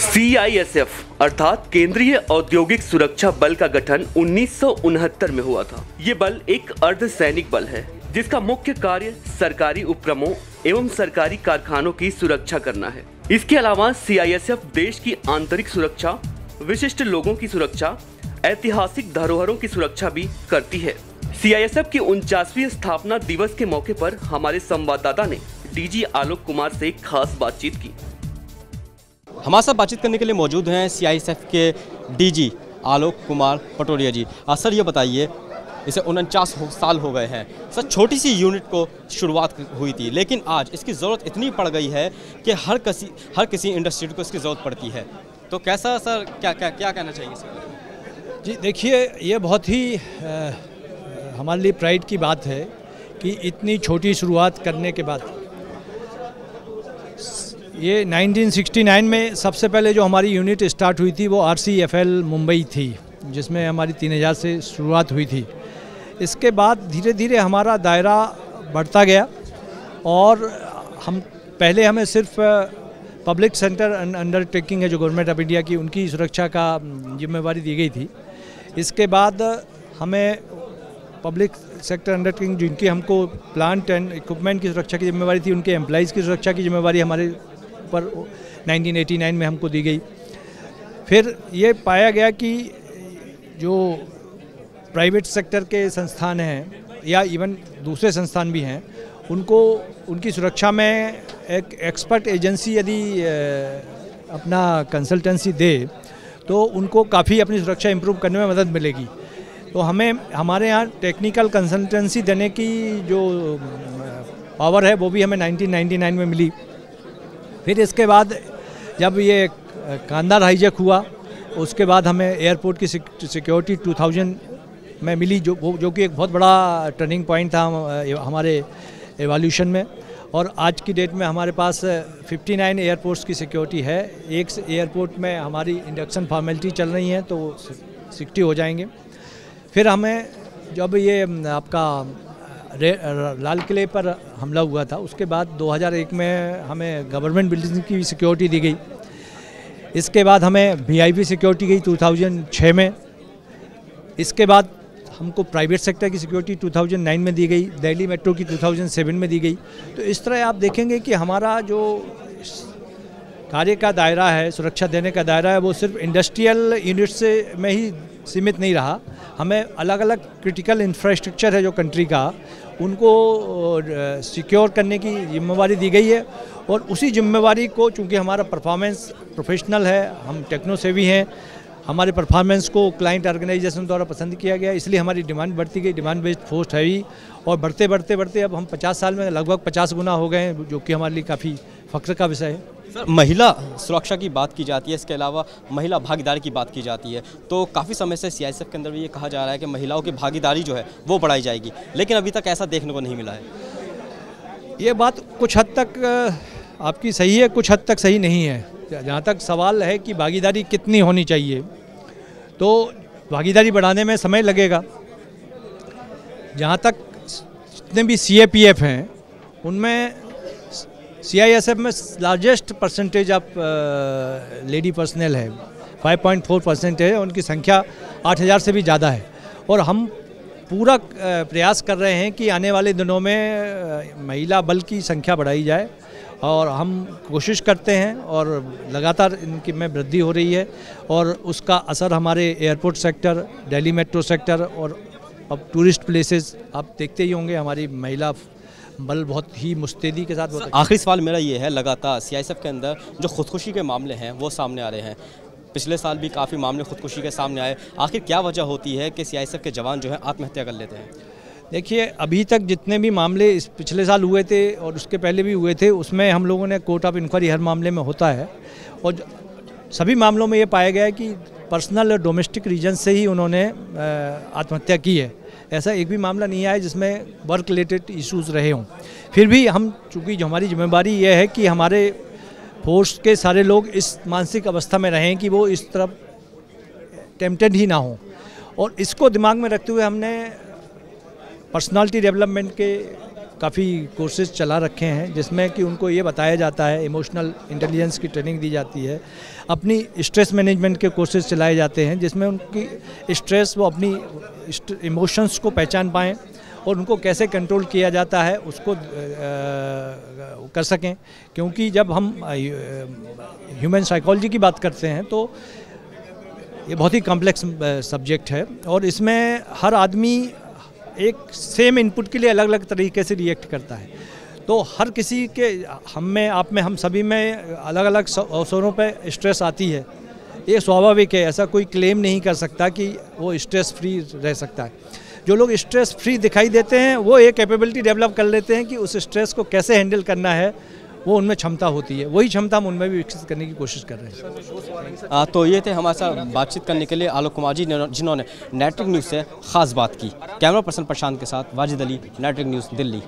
CISF अर्थात केंद्रीय औद्योगिक सुरक्षा बल का गठन 1969 में हुआ था। ये बल एक अर्धसैनिक बल है जिसका मुख्य कार्य सरकारी उपक्रमों एवं सरकारी कारखानों की सुरक्षा करना है। इसके अलावा CISF देश की आंतरिक सुरक्षा, विशिष्ट लोगों की सुरक्षा, ऐतिहासिक धरोहरों की सुरक्षा भी करती है। CISF की 49वीं स्थापना दिवस के मौके पर हमारे संवाददाता ने DG आलोक कुमार से खास बातचीत की। हमारे साथ बातचीत करने के लिए मौजूद हैं CISF के DG आलोक कुमार पटोरिया जी। सर ये बताइए, इसे 49 साल हो गए हैं सर, छोटी सी यूनिट को शुरुआत हुई थी, लेकिन आज इसकी ज़रूरत इतनी पड़ गई है कि हर किसी इंडस्ट्री को इसकी ज़रूरत पड़ती है। तो कैसा सर, क्या कहना चाहिए सर? जी देखिए, ये बहुत ही हमारे लिए प्राइड की बात है कि इतनी छोटी शुरुआत करने के बाद ये 1969 में सबसे पहले जो हमारी यूनिट स्टार्ट हुई थी वो RCFL मुंबई थी, जिसमें हमारी 3000 से शुरुआत हुई थी। इसके बाद धीरे धीरे हमारा दायरा बढ़ता गया और हमें सिर्फ पब्लिक सेक्टर अंडरटेकिंग है जो गवर्नमेंट ऑफ इंडिया की, उनकी सुरक्षा का जिम्मेवारी दी गई थी। इसके बाद हमें पब्लिक सेक्टर अंडरटेकिंग जिनकी हमको प्लांट एंड इक्विपमेंट की सुरक्षा की जिम्मेवारी थी, उनके एम्प्लॉइज़ की सुरक्षा की जिम्मेवारी हमारे पर 1989 में हमको दी गई। फिर ये पाया गया कि जो प्राइवेट सेक्टर के संस्थान हैं या इवन दूसरे संस्थान भी हैं, उनको उनकी सुरक्षा में एक एक्सपर्ट एजेंसी यदि अपना कंसल्टेंसी दे तो उनको काफ़ी अपनी सुरक्षा इम्प्रूव करने में मदद मिलेगी। तो हमें हमारे यहाँ टेक्निकल कंसल्टेंसी देने की जो पावर है वो भी हमें 1999 में मिली। फिर इसके बाद जब ये कांधार हाईजैक हुआ, उसके बाद हमें एयरपोर्ट की सिक्योरिटी 2000 में मिली, जो कि एक बहुत बड़ा टर्निंग पॉइंट था हमारे एवोल्यूशन में। और आज की डेट में हमारे पास 59 एयरपोर्ट्स की सिक्योरिटी है। एक एयरपोर्ट में हमारी इंडक्शन फॉर्मेलिटी चल रही हैं तो 60 हो जाएंगे। फिर हमें जब ये आपका लाल किले पर हमला हुआ था, उसके बाद 2001 में हमें गवर्नमेंट बिल्डिंग की सिक्योरिटी दी गई। इसके बाद हमें VIP सिक्योरिटी गई 2006 में। इसके बाद हमको प्राइवेट सेक्टर की सिक्योरिटी 2009 में दी गई, दिल्ली मेट्रो की 2007 में दी गई। तो इस तरह आप देखेंगे कि हमारा जो कार्य का दायरा है, सुरक्षा देने का दायरा है, वो सिर्फ इंडस्ट्रियल यूनिट से में ही सीमित नहीं रहा। हमें अलग अलग क्रिटिकल इंफ्रास्ट्रक्चर है जो कंट्री का, उनको सिक्योर करने की जिम्मेवारी दी गई है। और उसी जिम्मेवारी को, चूँकि हमारा परफॉर्मेंस प्रोफेशनल है, हम टेक्नो सेवी हैं, हमारे परफॉर्मेंस को क्लाइंट ऑर्गेनाइजेशन द्वारा पसंद किया गया, इसलिए हमारी डिमांड बढ़ती गई। डिमांड बेस्ड फोर्स है ही, और बढ़ते अब हम 50 साल में लगभग 50 गुना हो गए हैं, जो कि हमारे लिए काफ़ी फ़ख्र का विषय है। सर, महिला सुरक्षा की बात की जाती है, इसके अलावा महिला भागीदारी की बात की जाती है, तो काफ़ी समय से CISF के अंदर भी ये कहा जा रहा है कि महिलाओं की भागीदारी जो है वो बढ़ाई जाएगी, लेकिन अभी तक ऐसा देखने को नहीं मिला है। ये बात कुछ हद तक आपकी सही है, कुछ हद तक सही नहीं है। जहाँ तक सवाल है कि भागीदारी कितनी होनी चाहिए, तो भागीदारी बढ़ाने में समय लगेगा। जहाँ तक जितने भी CAPF हैं, उनमें CISF में largest percentage of lady personal है, 5.4% है। उनकी संख्या 8000 से भी ज़्यादा है। और हम पूरा प्रयास कर रहे हैं कि आने वाले दिनों में महिला बल की संख्या बढ़ाई जाए, और हम कोशिश करते हैं और लगातार इनकी में वृद्धि हो रही है। और उसका असर हमारे airport sector, Delhi metro sector और अब टूरिस्ट प्लेसेस आप देखते ही होंगे, हमारी महिला बल बहुत ही मुस्तैदी के साथ। आखिरी सवाल मेरा ये है, लगातार CISF के अंदर जो खुदकुशी के मामले हैं वो सामने आ रहे हैं। पिछले साल भी काफ़ी मामले खुदकुशी के सामने आए। आखिर क्या वजह होती है कि CISF के जवान जो है आत्महत्या कर लेते हैं? देखिए, अभी तक जितने भी मामले इस पिछले साल हुए थे और उसके पहले भी हुए थे, उसमें हम लोगों ने कोर्ट ऑफ इंक्वायरी हर मामले में होता है, और सभी मामलों में ये पाया गया है कि पर्सनल और डोमेस्टिक रीजन से ही उन्होंने आत्महत्या की है। ऐसा एक भी मामला नहीं आया जिसमें वर्क रिलेटेड इश्यूज़ रहे हों। फिर भी हम, चूँकि जो हमारी जिम्मेदारी ये है कि हमारे फोर्स के सारे लोग इस मानसिक अवस्था में रहें कि वो इस तरफ टेम्प्टेड ही ना हों, और इसको दिमाग में रखते हुए हमने पर्सनालिटी डेवलपमेंट के काफ़ी कोर्सेज चला रखे हैं जिसमें कि उनको ये बताया जाता है, इमोशनल इंटेलिजेंस की ट्रेनिंग दी जाती है, अपनी स्ट्रेस मैनेजमेंट के कोर्सेज चलाए जाते हैं जिसमें उनकी स्ट्रेस, वो अपनी इमोशंस को पहचान पाएँ और उनको कैसे कंट्रोल किया जाता है उसको कर सकें। क्योंकि जब हम ह्यूमन साइकोलॉजी की बात करते हैं तो ये बहुत ही कॉम्प्लेक्स सब्जेक्ट है और इसमें हर आदमी एक सेम इनपुट के लिए अलग अलग तरीके से रिएक्ट करता है। तो हर किसी के, हम में, आप में, हम सभी में अलग अलग अवसरों पे स्ट्रेस आती है। ये स्वाभाविक है, ऐसा कोई क्लेम नहीं कर सकता कि वो स्ट्रेस फ्री रह सकता है। जो लोग स्ट्रेस फ्री दिखाई देते हैं वो एक कैपेबिलिटी डेवलप कर लेते हैं कि उस स्ट्रेस को कैसे हैंडल करना है, वो उनमें क्षमता होती है। वही क्षमता हम उनमें भी विकसित करने की कोशिश कर रहे हैं। तो ये थे हमारे साथ बातचीत करने के लिए आलोक कुमार जी, जिन्होंने नेटवर्क न्यूज़ से ख़ास बात की। कैमरा पर्सन प्रशांत के साथ वाजिद अली, नेटवर्क न्यूज़, दिल्ली।